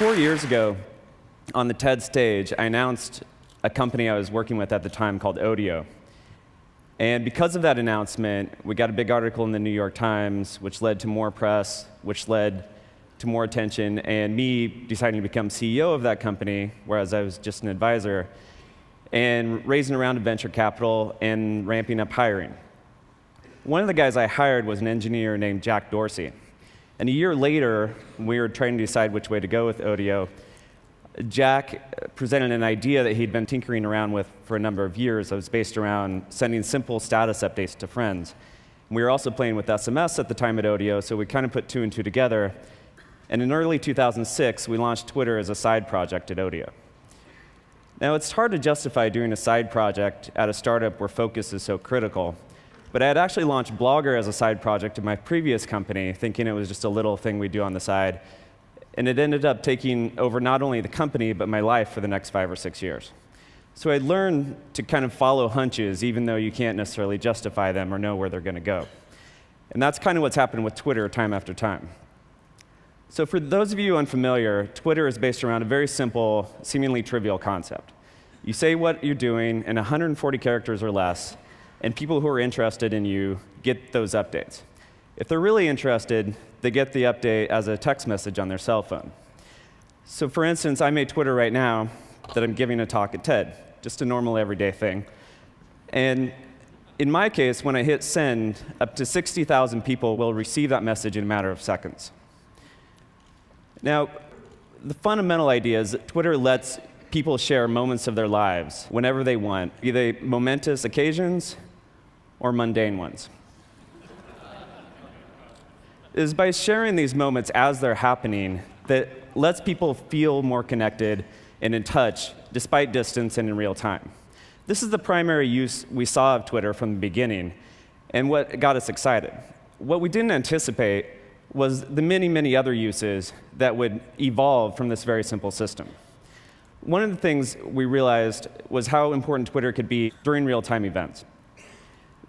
4 years ago, on the TED stage, I announced a company I was working with at the time called Odeo. And because of that announcement, we got a big article in the New York Times, which led to more press, which led to more attention, and me deciding to become CEO of that company, whereas I was just an advisor, and raising a round of venture capital and ramping up hiring. One of the guys I hired was an engineer named Jack Dorsey. And a year later, when we were trying to decide which way to go with Odeo, Jack presented an idea that he'd been tinkering around with for a number of years that was based around sending simple status updates to friends. We were also playing with SMS at the time at Odeo, so we kind of put two and two together. And in early 2006, we launched Twitter as a side project at Odeo. Now, it's hard to justify doing a side project at a startup where focus is so critical. But I had actually launched Blogger as a side project in my previous company, thinking it was just a little thing we'd do on the side. And it ended up taking over not only the company, but my life for the next 5 or 6 years. So I learned to kind of follow hunches, even though you can't necessarily justify them or know where they're going to go. And that's kind of what's happened with Twitter time after time. So for those of you unfamiliar, Twitter is based around a very simple, seemingly trivial concept. You say what you're doing in 140 characters or less, and people who are interested in you get those updates. If they're really interested, they get the update as a text message on their cell phone. So for instance, I made Twitter right now that I'm giving a talk at TED, just a normal everyday thing. And in my case, when I hit send, up to 60,000 people will receive that message in a matter of seconds. Now, the fundamental idea is that Twitter lets people share moments of their lives whenever they want, be they momentous occasions or mundane ones. It is by sharing these moments as they're happening that lets people feel more connected and in touch, despite distance and in real time. This is the primary use we saw of Twitter from the beginning, and what got us excited. What we didn't anticipate was the many, many other uses that would evolve from this very simple system. One of the things we realized was how important Twitter could be during real-time events.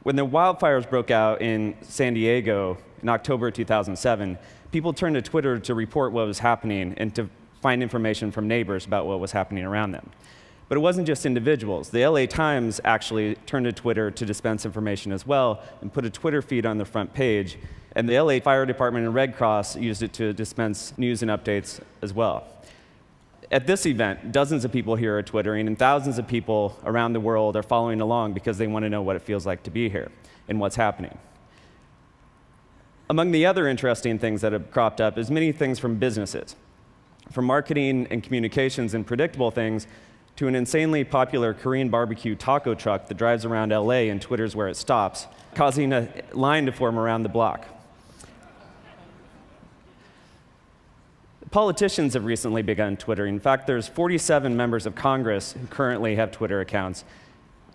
When the wildfires broke out in San Diego in October 2007, people turned to Twitter to report what was happening and to find information from neighbors about what was happening around them. But it wasn't just individuals. The LA Times actually turned to Twitter to dispense information as well and put a Twitter feed on the front page. And the LA Fire Department and Red Cross used it to dispense news and updates as well. At this event, dozens of people here are Twittering, and thousands of people around the world are following along because they want to know what it feels like to be here and what's happening. Among the other interesting things that have cropped up is many things from businesses, from marketing and communications and predictable things to an insanely popular Korean barbecue taco truck that drives around LA and twitters where it stops, causing a line to form around the block. Politicians have recently begun Twittering. In fact, there's 47 members of Congress who currently have Twitter accounts,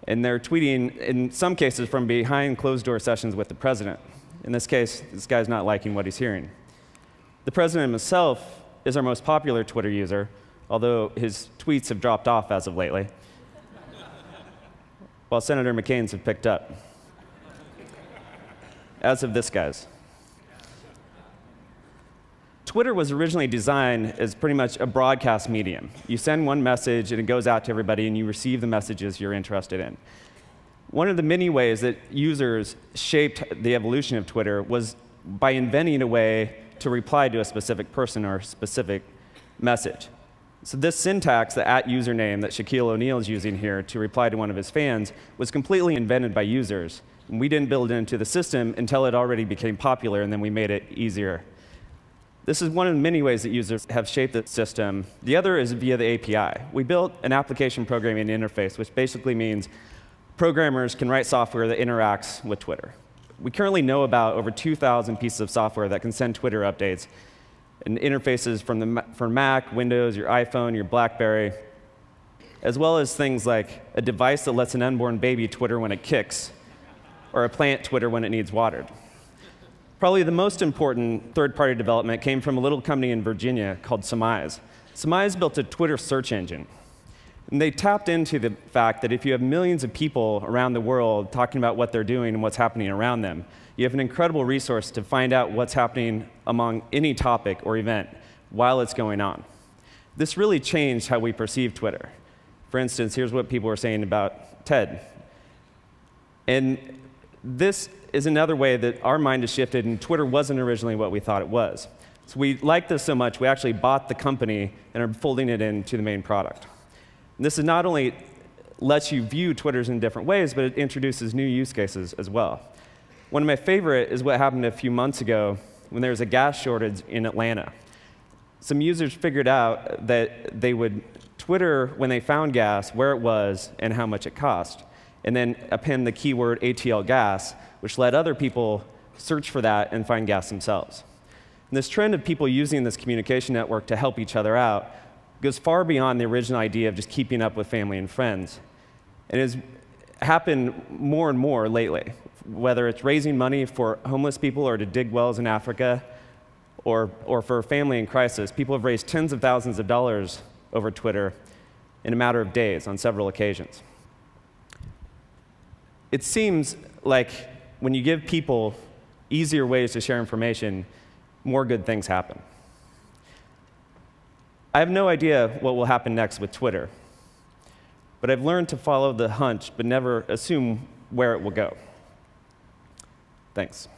and they're tweeting, in some cases, from behind closed-door sessions with the president. In this case, this guy's not liking what he's hearing. The president himself is our most popular Twitter user, although his tweets have dropped off as of lately, while Senator McCain's have picked up, as of this guy's. Twitter was originally designed as pretty much a broadcast medium. You send one message, and it goes out to everybody, and you receive the messages you're interested in. One of the many ways that users shaped the evolution of Twitter was by inventing a way to reply to a specific person or a specific message. So this syntax, the @username that Shaquille O'Neal is using here to reply to one of his fans, was completely invented by users. And we didn't build it into the system until it already became popular, and then we made it easier. This is one of the many ways that users have shaped the system. The other is via the API. We built an application programming interface, which basically means programmers can write software that interacts with Twitter. We currently know about over 2,000 pieces of software that can send Twitter updates and interfaces for Mac, Windows, your iPhone, your BlackBerry, as well as things like a device that lets an unborn baby Twitter when it kicks, or a plant Twitter when it needs watered. Probably the most important third-party development came from a little company in Virginia called Surmise. Surmise built a Twitter search engine. And they tapped into the fact that if you have millions of people around the world talking about what they're doing and what's happening around them, you have an incredible resource to find out what's happening among any topic or event while it's going on. This really changed how we perceive Twitter. For instance, here's what people were saying about TED. And this is another way that our mind has shifted, and Twitter wasn't originally what we thought it was. So we liked this so much, we actually bought the company and are folding it into the main product. And this is not only lets you view Twitters in different ways, but it introduces new use cases as well. One of my favorite is what happened a few months ago when there was a gas shortage in Atlanta. Some users figured out that they would Twitter when they found gas, where it was, and how much it cost, and then append the keyword ATL gas, which let other people search for that and find gas themselves. And this trend of people using this communication network to help each other out goes far beyond the original idea of just keeping up with family and friends. And has happened more and more lately, whether it's raising money for homeless people or to dig wells in Africa, or for a family in crisis. People have raised tens of thousands of dollars over Twitter in a matter of days on several occasions. It seems like when you give people easier ways to share information, more good things happen. I have no idea what will happen next with Twitter, but I've learned to follow the hunch, but never assume where it will go. Thanks.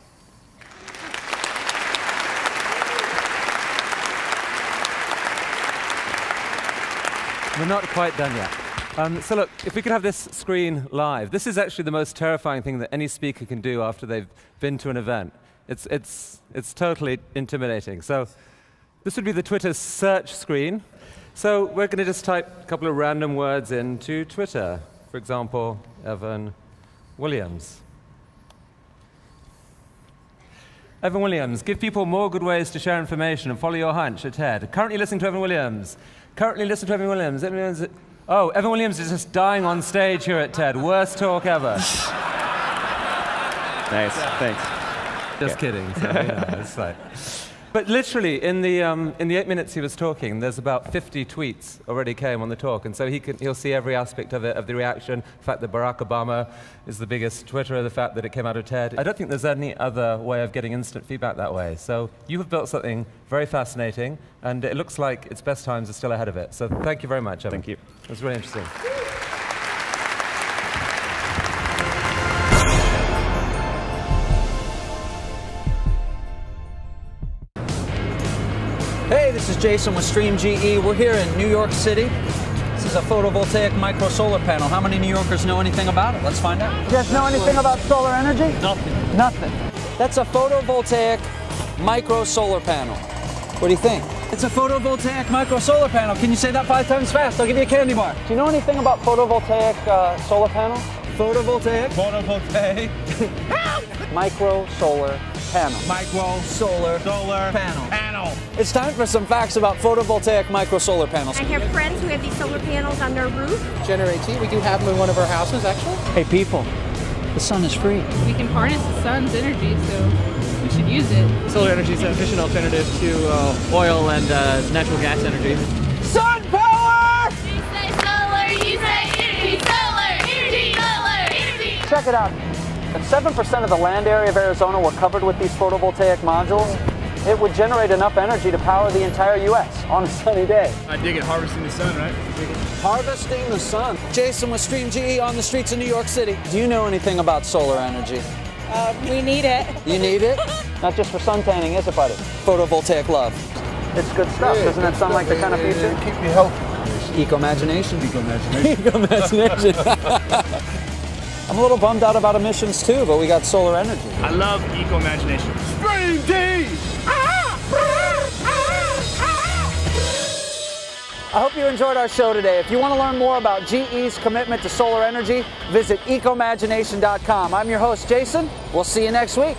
We're not quite done yet. So look, if we could have this screen live. This is actually the most terrifying thing that any speaker can do after they've been to an event. It's totally intimidating. So this would be the Twitter search screen. So we're going to just type a couple of random words into Twitter. For example, Evan Williams. Evan Williams, give people more good ways to share information and follow your hunch at TED. Currently listening to Evan Williams. Currently listening to Evan Williams. Oh, Evan Williams is just dying on stage here at TED. Worst talk ever. Nice, thanks. Just kidding. So, it's like. But literally, in the 8 minutes he was talking, there's about 50 tweets already came on the talk, and so he'll see every aspect of it, of the reaction, the fact that Barack Obama is the biggest Twitterer, the fact that it came out of TED. I don't think there's any other way of getting instant feedback that way. So you have built something very fascinating, and it looks like its best times are still ahead of it. So thank you very much, Evan. Thank you. It was really interesting. Hey, this is Jason with Stream GE. We're here in New York City. This is a photovoltaic micro solar panel. How many New Yorkers know anything about it? Let's find out. You guys know anything about solar energy? Nothing. Nothing. That's a photovoltaic micro solar panel. What do you think? It's a photovoltaic micro solar panel. Can you say that 5 times fast? I'll give you a candy bar. Do you know anything about photovoltaic solar panels? Photovoltaic. Photovoltaic. Micro solar panel. Micro solar panel. It's time for some facts about photovoltaic micro solar panels. I have friends who have these solar panels on their roof. Generate heat. We do have them in one of our houses, actually. Hey people, the sun is free. We can harness the sun's energy, so we should use it. Solar energy is an efficient alternative to oil and natural gas energy. Sun power! You say solar, you say energy, solar, energy, solar, energy. Check it out. If 7% of the land area of Arizona were covered with these photovoltaic modules, it would generate enough energy to power the entire U.S. on a sunny day. I dig it, harvesting the sun, right? Harvesting the sun. Jason with Stream GE on the streets of New York City. Do you know anything about solar energy? We need it. You need it? Not just for sun tanning, is it, buddy? Photovoltaic love. It's good stuff. Doesn't that sound like the kind of future? Keep you healthy. Eco-imagination. Eco-imagination. Eco-imagination. I'm a little bummed out about emissions too, but we got solar energy. I love eco-imagination. Stream D! I hope you enjoyed our show today. If you want to learn more about GE's commitment to solar energy, visit ecomagination.com. I'm your host, Jason. We'll see you next week.